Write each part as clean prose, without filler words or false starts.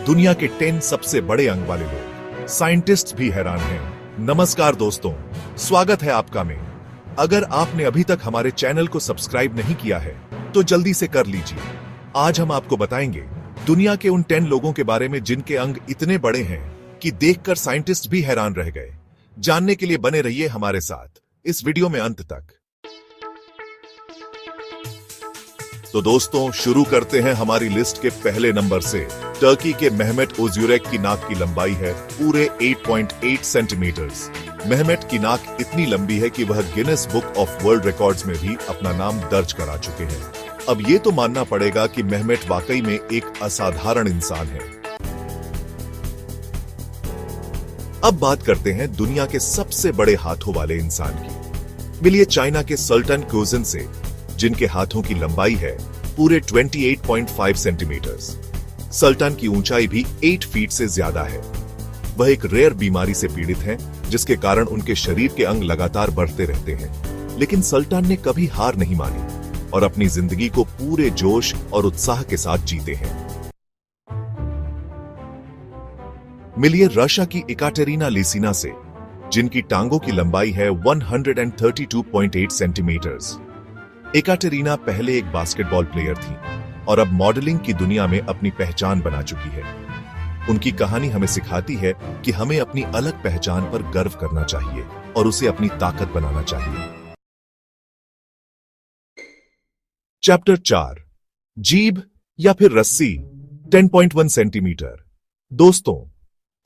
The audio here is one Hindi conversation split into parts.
दुनिया के 10 सबसे बड़े अंग वाले लोग। साइंटिस्ट भी हैरान हैं। नमस्कार दोस्तों, स्वागत है आपका में। अगर आपने अभी तक हमारे चैनल को सब्सक्राइब नहीं किया है तो जल्दी से कर लीजिए। आज हम आपको बताएंगे दुनिया के उन 10 लोगों के बारे में जिनके अंग इतने बड़े हैं कि देखकर साइंटिस्ट भी हैरान रह गए। जानने के लिए बने रहिए हमारे साथ इस वीडियो में अंत तक। तो दोस्तों, शुरू करते हैं हमारी लिस्ट के पहले नंबर से। टर्की के मेहमेट ओज़्यूरेक की नाक की लंबाई है पूरे 8.8 सेंटीमीटर्स। मेहमेट की नाक इतनी लंबी है कि वह Guinness book of world records में भी अपना नाम दर्ज करा चुके हैं। अब ये तो मानना पड़ेगा कि मेहमेट वाकई में एक असाधारण इंसान है। अब बात करते हैं दुनिया के सबसे बड़े हाथों वाले इंसान की। मिलिए चाइना के सुल्तान क्यूजन से, जिनके हाथों की लंबाई है पूरे 28.5 सेंटीमीटर्स। सुल्तान की ऊंचाई भी 8 फीट से ज्यादा है। वह एक रेयर बीमारी से पीड़ित हैं, जिसके कारण उनके शरीर के अंग लगातार बढ़ते रहते हैं। लेकिन सुल्तान ने कभी हार नहीं मानी और अपनी जिंदगी को पूरे जोश और उत्साह के साथ जीते हैं। मिलिए रशिया की एकाटेरिना लिसिना से, जिनकी टांगों की लंबाई है 132.8 सेंटीमीटर्स। एकाटेरिना पहले एक बास्केटबॉल प्लेयर थी और अब मॉडलिंग की दुनिया में अपनी पहचान बना चुकी है। उनकी कहानी हमें सिखाती है कि हमें अपनी अलग पहचान पर गर्व करना चाहिए और उसे अपनी ताकत बनाना चाहिए। चैप्टर 4, जीभ या फिर रस्सी 10.1 सेंटीमीटर। दोस्तों,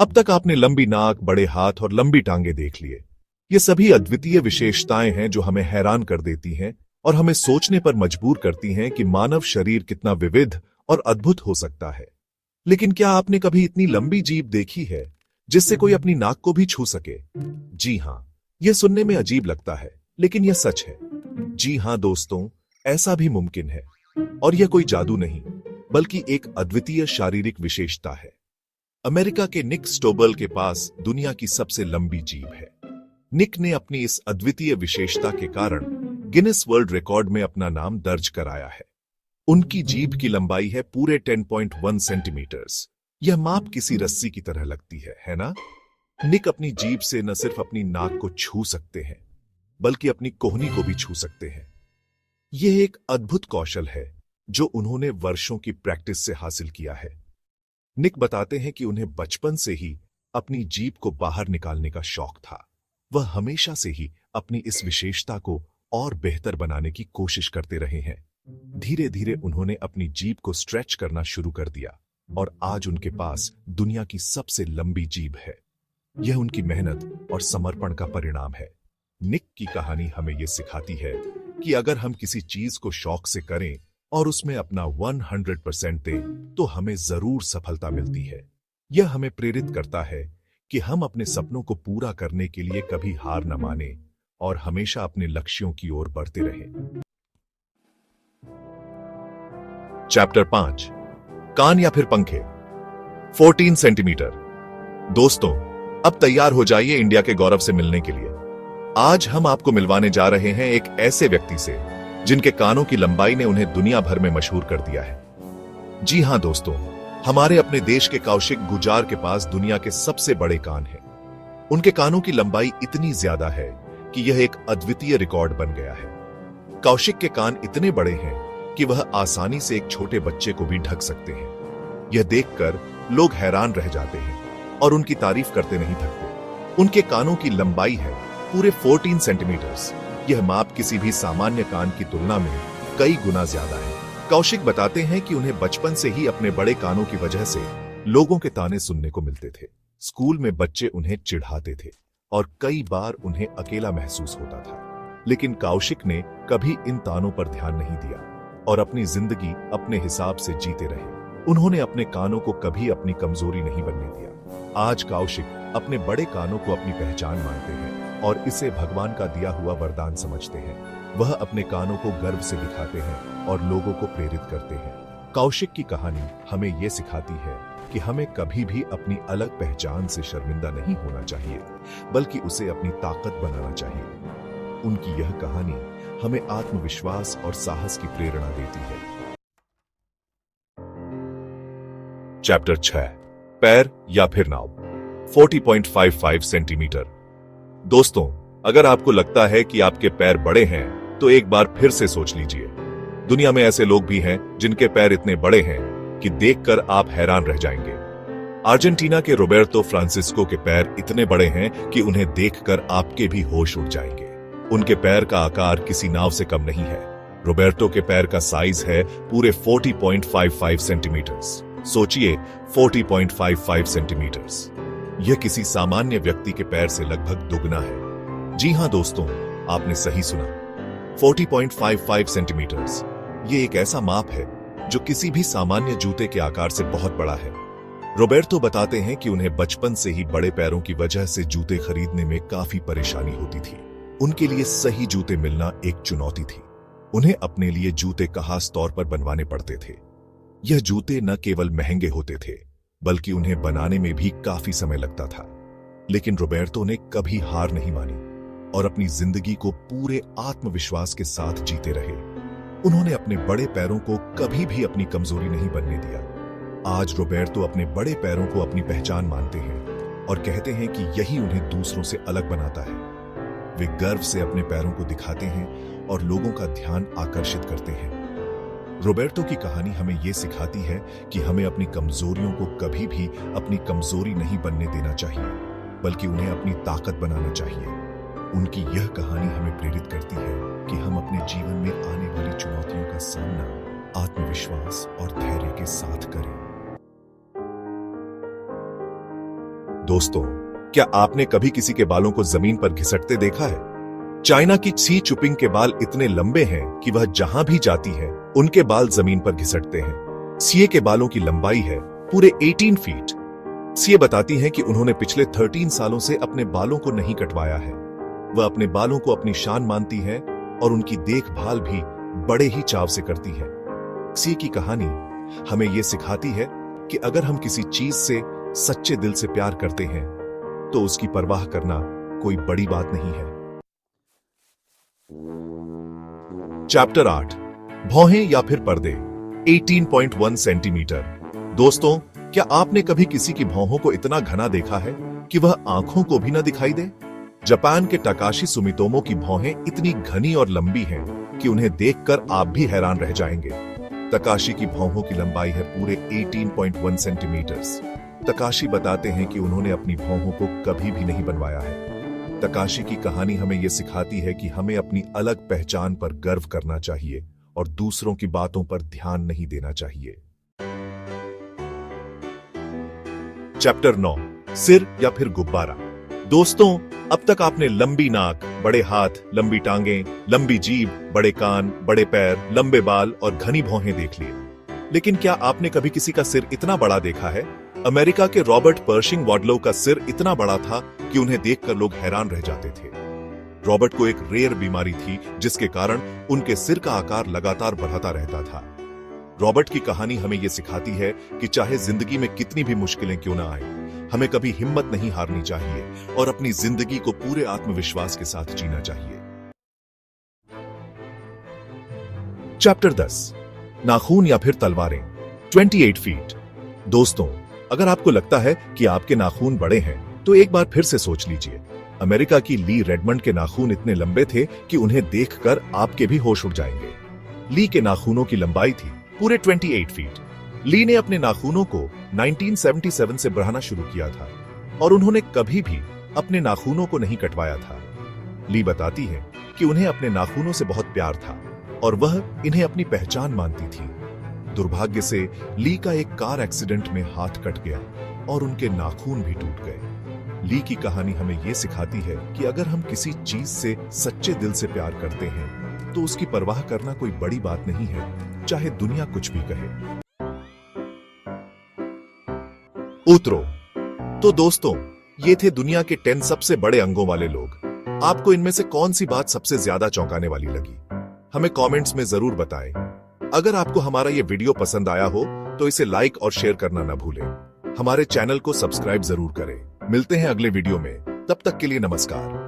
अब तक आपने लंबी नाक, बड़े हाथ और लंबी टांगे देख लिए। ये सभी अद्वितीय विशेषताएं हैं जो हमें हैरान कर देती हैं और हमें सोचने पर मजबूर करती हैं कि मानव शरीर कितना विविध और अद्भुत हो सकता है। लेकिन क्या आपने कभी इतनी लंबी जीभ देखी है जिससे कोई अपनी नाक को भी छू सके? जी हां, यह सुनने में अजीब लगता है, लेकिन यह सच है। जी हां दोस्तों, ऐसा भी मुमकिन है। और यह कोई जादू नहीं, बल्कि एक अद्वितीय शारीरिक विशेषता है। अमेरिका के निक स्टोबल के पास दुनिया की सबसे लंबी जीभ है। निक ने अपनी इस अद्वितीय विशेषता के कारण गिनेस वर्ल्ड रिकॉर्ड में अपना नाम दर्ज कराया है। उनकी जीभ की लंबाई है पूरे 10.1 सेंटीमीटर्स। यह माप किसी रस्सी की तरह लगती है ना? निक अपनी जीभ से न सिर्फ अपनी नाक को छू सकते हैं, बल्कि अपनी कोहनी को भी छू सकते हैं। यह एक अद्भुत कौशल है जो उन्होंने वर्षों की प्रैक्टिस से हासिल किया है। निक बताते हैं कि उन्हें बचपन से ही अपनी जीभ को बाहर निकालने का शौक था। वह हमेशा से ही अपनी इस विशेषता को और बेहतर बनाने की कोशिश करते रहे हैं। धीरे धीरे उन्होंने अपनी जीभ को स्ट्रेच करना शुरू कर दिया और आज उनके पास दुनिया की सबसे लंबी जीभ है। यह उनकी मेहनत और समर्पण का परिणाम है। निक की कहानी हमें यह सिखाती है कि अगर हम किसी चीज को शौक से करें और उसमें अपना 100% दें तो हमें जरूर सफलता मिलती है। यह हमें प्रेरित करता है कि हम अपने सपनों को पूरा करने के लिए कभी हार न माने और हमेशा अपने लक्ष्यों की ओर बढ़ते रहें। चैप्टर 5, कान या फिर पंखे 14 सेंटीमीटर। दोस्तों, अब तैयार हो जाइए इंडिया के गौरव से मिलने के लिए। आज हम आपको मिलवाने जा रहे हैं एक ऐसे व्यक्ति से जिनके कानों की लंबाई ने उन्हें दुनिया भर में मशहूर कर दिया है। जी हां दोस्तों, हमारे अपने देश के कौशिक गुजार के पास दुनिया के सबसे बड़े कान हैं। उनके कानों की लंबाई इतनी ज्यादा है कि यह एक अद्वितीय रिकॉर्ड बन गया है। कौशिक के कान इतने बड़े हैं कि वह आसानी से एक छोटे बच्चे को भी ढक सकते हैं। यह देखकर लोग हैरान रह जाते हैं और उनकी तारीफ करते नहीं थकते। उनके कानों की लंबाई है पूरे 14 सेंटीमीटर्स। यह माप किसी भी सामान्य कान की तुलना में कई गुना ज्यादा है। कौशिक बताते हैं कि उन्हें बचपन से ही अपने बड़े कानों की वजह से लोगों के ताने सुनने को मिलते थे। स्कूल में बच्चे उन्हें चिढ़ाते थे और कई बार उन्हें अकेला महसूस होता था। लेकिन कौशिक ने कभी इन तानों पर ध्यान नहीं दिया और अपनी जिंदगी अपने हिसाब से जीते रहे। उन्होंने अपने कानों को कभी अपनी कमजोरी नहीं बनने दिया। आज कौशिक अपने बड़े कानों को अपनी पहचान मानते हैं और इसे भगवान का दिया हुआ वरदान समझते हैं। वह अपने कानों को गर्व से दिखाते हैं और लोगों को प्रेरित करते हैं। कौशिक की कहानी हमें यह सिखाती है कि हमें कभी भी अपनी अलग पहचान से शर्मिंदा नहीं होना चाहिए, बल्कि उसे अपनी ताकत बनाना चाहिए। उनकी यह कहानी हमें आत्मविश्वास और साहस की प्रेरणा देती है। चैप्टर 6, पैर या फिर नाव। 40.55 सेंटीमीटर। दोस्तों, अगर आपको लगता है कि आपके पैर बड़े हैं तो एक बार फिर से सोच लीजिए। दुनिया में ऐसे लोग भी हैं जिनके पैर इतने बड़े हैं कि देखकर आप हैरान रह जाएंगे। अर्जेंटीना के रोबर्टो फ्रांसिस्को के पैर इतने बड़े हैं कि उन्हें देखकर आपके भी होश उड़ जाएंगे। उनके पैर का आकार किसी नाव से कम नहीं है। रोबर्टो के पैर का साइज है पूरे 40.55 सेंटीमीटर्स। सोचिए, 40.55 सेंटीमीटर्स। यह किसी सामान्य व्यक्ति के पैर से लगभग दुगना है। जी हां दोस्तों, आपने सही सुना, 40.55 सेंटीमीटर्स। ये एक ऐसा माप है जो किसी भी सामान्य जूते के आकार से बहुत बड़ा है। रोबर्टो बताते हैं कि उन्हें बचपन से ही बड़े पैरों की वजह से जूते खरीदने में काफी परेशानी होती थी। उनके लिए सही जूते मिलना एक चुनौती थी। उन्हें अपने लिए जूते खास तौर पर बनवाने पड़ते थे। यह जूते न केवल महंगे होते थे, बल्कि उन्हें बनाने में भी काफी समय लगता था। लेकिन रोबर्टो ने कभी हार नहीं मानी और अपनी जिंदगी को पूरे आत्मविश्वास के साथ जीते रहे। उन्होंने अपने बड़े पैरों को कभी भी अपनी कमजोरी नहीं बनने दिया। आज रोबर्टो अपने बड़े पैरों को अपनी पहचान मानते हैं और कहते हैं कि यही उन्हें दूसरों से अलग बनाता है। वे गर्व से अपने पैरों को दिखाते हैं और लोगों का ध्यान आकर्षित करते हैं। रोबर्टो की कहानी हमें यह सिखाती है कि हमें अपनी कमजोरियों को कभी भी अपनी कमजोरी नहीं बनने देना चाहिए, बल्कि उन्हें अपनी ताकत बनाना चाहिए। उनकी यह कहानी हमें प्रेरित करती है कि हम अपने जीवन में आने वाली चुनौतियों का सामना आत्मविश्वास और धैर्य के साथ करें। दोस्तों, क्या आपने कभी किसी के बालों को जमीन पर घिसटते देखा है? चाइना की शी चुपिंग के बाल इतने लंबे हैं कि वह जहां भी जाती है उनके बाल जमीन पर घिसटते हैं। सीए के बालों की लंबाई है पूरे 18 फीट। सीए बताती हैं कि उन्होंने पिछले 13 सालों से अपने बालों को नहीं कटवाया है। वह अपने बालों को अपनी शान मानती है और उनकी देखभाल भी बड़े ही चाव से करती है। सीए की कहानी हमें यह सिखाती है कि अगर हम किसी चीज से सच्चे दिल से प्यार करते हैं तो उसकी परवाह करना कोई बड़ी बात नहीं है। चैप्टर 8, भौहें या फिर पर्दे। 18.1 सेंटीमीटर। दोस्तों, क्या आपने कभी किसी की भौहों को इतना घना देखा है कि वह आंखों को भी न दिखाई दे? जापान के टाकाशी सुमितोमो की भौहें इतनी घनी और लंबी हैं कि उन्हें देखकर आप भी हैरान रह जाएंगे। तकाशी की भौहों की लंबाई है पूरे 18.1 सेंटीमीटर्स। तकाशी बताते हैं कि उन्होंने अपनी भौहों को कभी भी नहीं बनवाया है। तकाशी की कहानी हमें यह सिखाती है कि हमें अपनी अलग पहचान पर गर्व करना चाहिए और दूसरों की बातों पर ध्यान नहीं देना चाहिए। चैप्टर 9, सिर या फिर गुब्बारा। दोस्तों, अब तक आपने लंबी नाक, बड़े हाथ, लंबी टांगें, लंबी जीभ, बड़े कान, बड़े पैर, लंबे बाल और घनी भौहें देख लिए। लेकिन क्या आपने कभी किसी का सिर इतना बड़ा देखा है? अमेरिका के रॉबर्ट पर्शिंग वाडलोव का सिर इतना बड़ा था कि उन्हें देखकर लोग हैरान रह जाते थे। रॉबर्ट को एक रेयर बीमारी थी जिसके कारण उनके सिर का आकार लगातार बढ़ता रहता था। रॉबर्ट की कहानी हमें यह सिखाती है कि चाहे जिंदगी में कितनी भी मुश्किलें क्यों ना आए, हमें कभी हिम्मत नहीं हारनी चाहिए और अपनी जिंदगी को पूरे आत्मविश्वास के साथ जीना चाहिए। चैप्टर 10, नाखून या फिर तलवारें। 28 फीट। दोस्तों, अगर आपको लगता है कि आपके नाखून बड़े हैं तो एक बार फिर से सोच लीजिए। अमेरिका की ली रेडमंड के नाखून इतने लंबे थे कि उन्हें देखकर आपके भी होश उड़ जाएंगे। ली के नाखूनों की लंबाई थी पूरे 28 फीट। ली ने अपने नाखूनों को 1977 से बढ़ाना शुरू किया था और उन्होंने कभी भी अपने नाखूनों को नहीं कटवाया था। ली बताती है कि उन्हें अपने नाखूनों से बहुत प्यार था और वह इन्हें अपनी पहचान मानती थी। दुर्भाग्य से ली का एक कार एक्सीडेंट में हाथ कट गया और उनके नाखून भी टूट गए। ली की कहानी हमें यह सिखाती है कि अगर हम किसी चीज से सच्चे दिल से प्यार करते हैं तो उसकी परवाह करना कोई बड़ी बात नहीं है, चाहे दुनिया कुछ भी कहे। उतरो। तो दोस्तों, ये थे दुनिया के 10 सबसे बड़े अंगों वाले लोग। आपको इनमें से कौन सी बात सबसे ज्यादा चौंकाने वाली लगी? हमें कमेंट्स में जरूर बताएं। अगर आपको हमारा ये वीडियो पसंद आया हो तो इसे लाइक और शेयर करना न भूलें। हमारे चैनल को सब्सक्राइब जरूर करें। मिलते हैं अगले वीडियो में, तब तक के लिए नमस्कार।